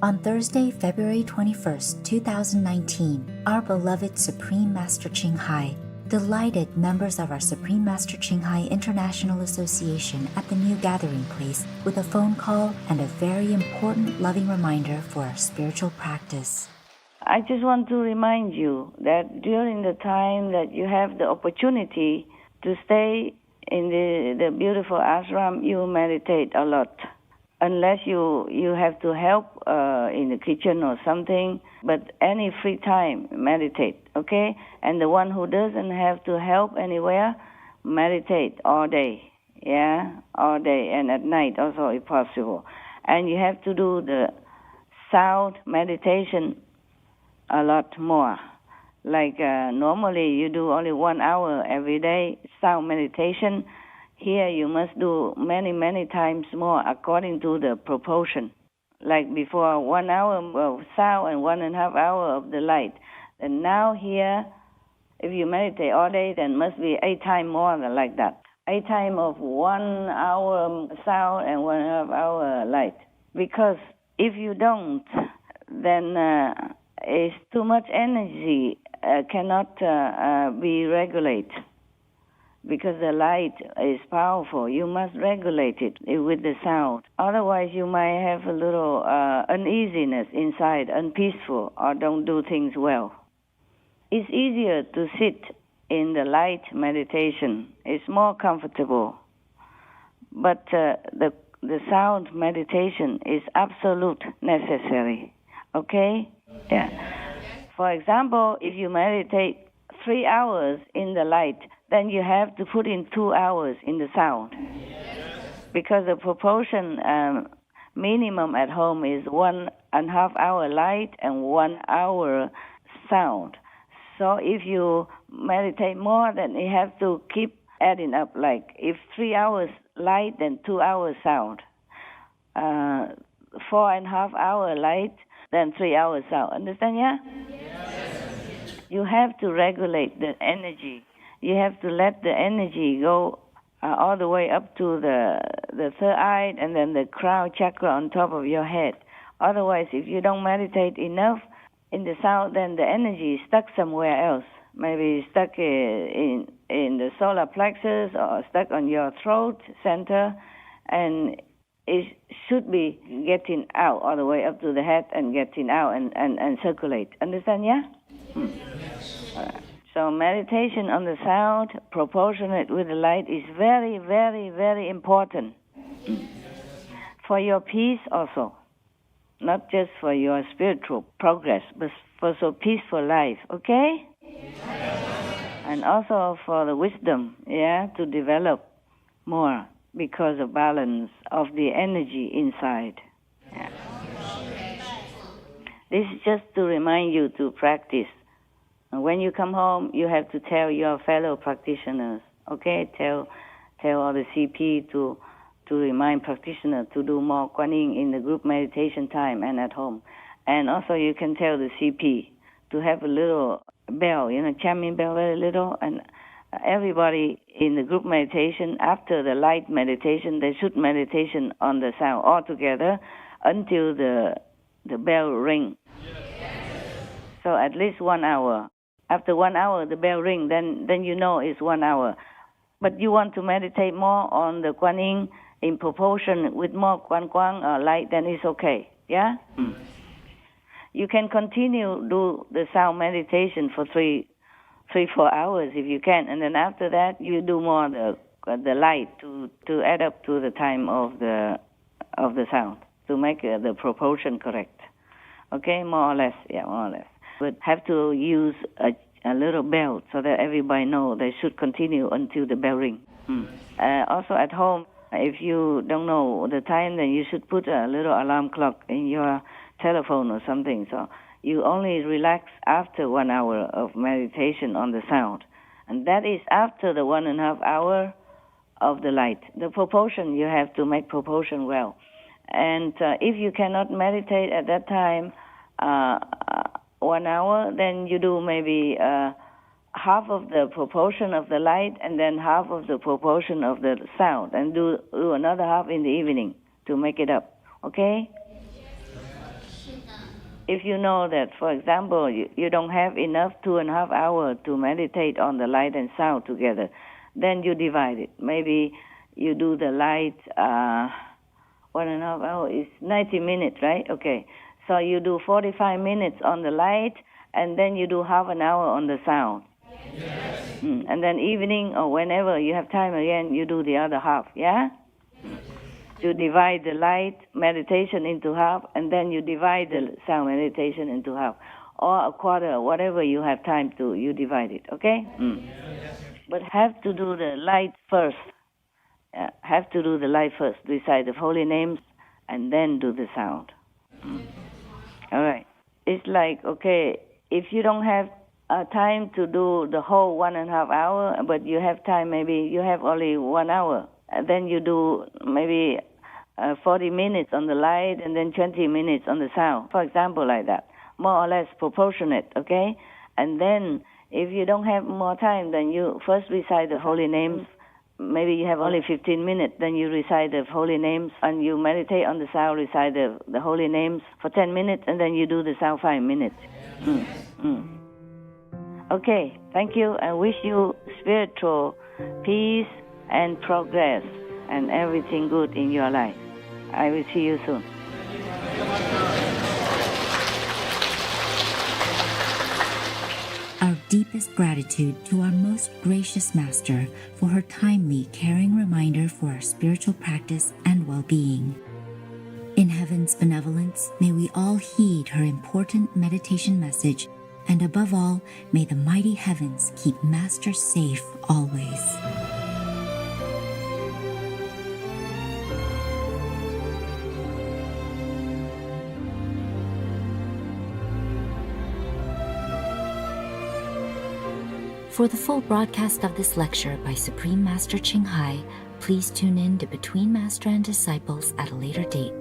On Thursday, February 21st, 2019, our beloved Supreme Master Ching Hai delighted members of our Supreme Master Ching Hai International Association at the new gathering place with a phone call and a very important loving reminder for our spiritual practice. I just want to remind you that during the time that you have the opportunity to stay in the beautiful ashram, you meditate a lot. Unless you have to help in the kitchen or something, but any free time, meditate, okay? And the one who doesn't have to help anywhere, meditate all day, all day, and at night also if possible. And you have to do the sound meditation a lot more. Like normally you do only 1 hour every day, sound meditation. Here you must do many, many times more according to the proportion. Like before, 1 hour of sound and 1.5 hours of the light. And now here, if you meditate all day, then must be 8 times more than like that. 8 times of 1 hour sound and 1.5 hour light. Because if you don't, then it's too much energy, cannot be regulated. Because the light is powerful, you must regulate it with the sound. Otherwise, you might have a little uneasiness inside, unpeaceful, or don't do things well. It's easier to sit in the light meditation. It's more comfortable. But the sound meditation is absolute necessary. Okay? Yeah. For example, if you meditate 3 hours in the light, then you have to put in 2 hours in the sound. Because the proportion minimum at home is 1.5 hour light and 1 hour sound. So if you meditate more, then you have to keep adding up. Like if 3 hours light, then 2 hours sound. 4.5 hour light, then 3 hours sound. Understand, yeah? You have to regulate the energy. You have to let the energy go all the way up to the third eye and then the crown chakra on top of your head. Otherwise, if you don't meditate enough in the sound, then the energy is stuck somewhere else. Maybe stuck in the solar plexus or stuck on your throat center, and it should be getting out all the way up to the head and getting out and circulate. Understand, yeah? So meditation on the sound, proportionate with the light, is very, very, very important for your peace also. Not just for your spiritual progress, but for so peaceful life, okay? And also for the wisdom, to develop more because of balance of the energy inside. Yeah. This is just to remind you to practice. And when you come home, you have to tell your fellow practitioners, okay? Tell all the CP to remind practitioners to do more Kuan Yin in the group meditation time and at home. And also you can tell the CP to have a little bell, chiming bell very little. And everybody in the group meditation, after the light meditation, they should meditation on the sound all together until the bell ring. So at least 1 hour. After 1 hour, the bell ring, then you know it's 1 hour. But you want to meditate more on the Kuan Yin in proportion with more Kuan Kwang or light, then it's okay. Yeah? You can continue do the sound meditation for 3-4 hours if you can, and then after that you do more the light to add up to the time of the sound to make the proportion correct. Okay, more or less. But have to use a little bell so that everybody know they should continue until the bell ring. Also at home, if you don't know the time, then you should put a little alarm clock in your telephone or something. So you only relax after 1 hour of meditation on the sound. And that is after the 1.5 hour of the light. The proportion, you have to make proportion well. And if you cannot meditate at that time, 1 hour, then you do maybe half of the proportion of the light and then half of the proportion of the sound, and do another half in the evening to make it up. Okay? if you know that, for example, you don't have enough 2.5 hours to meditate on the light and sound together, then you divide it. Maybe you do the light 1.5 hours is 90 minutes, right? Okay. So you do 45 minutes on the light, and then you do half an hour on the sound. Yes. And then evening or whenever you have time again, you do the other half, yeah? You divide the light meditation into half, and then you divide the sound meditation into half. Or a quarter, whatever you have time to, you divide it, okay? But have to do the light first. Have to do the light first, recite the holy names, and then do the sound. All right. It's like, okay, if you don't have time to do the whole 1.5 hour, but you have time, maybe you have only 1 hour, and then you do maybe 40 minutes on the light and then 20 minutes on the sound, for example, like that. More or less proportionate, okay? And then if you don't have more time, then you first recite the holy names. Maybe you have only 15 minutes, then you recite the holy names, and you meditate on the sound, recite the holy names for 10 minutes, and then you do the sound 5 minutes. Okay, thank you. I wish you spiritual peace and progress and everything good in your life. I will see you soon. Our deepest gratitude to our most gracious Master for her timely, caring reminder for our spiritual practice and well-being. In heaven's benevolence, may we all heed her important meditation message, and above all, may the mighty heavens keep Master safe always. For the full broadcast of this lecture by Supreme Master Ching Hai, please tune in to Between Master and Disciples at a later date.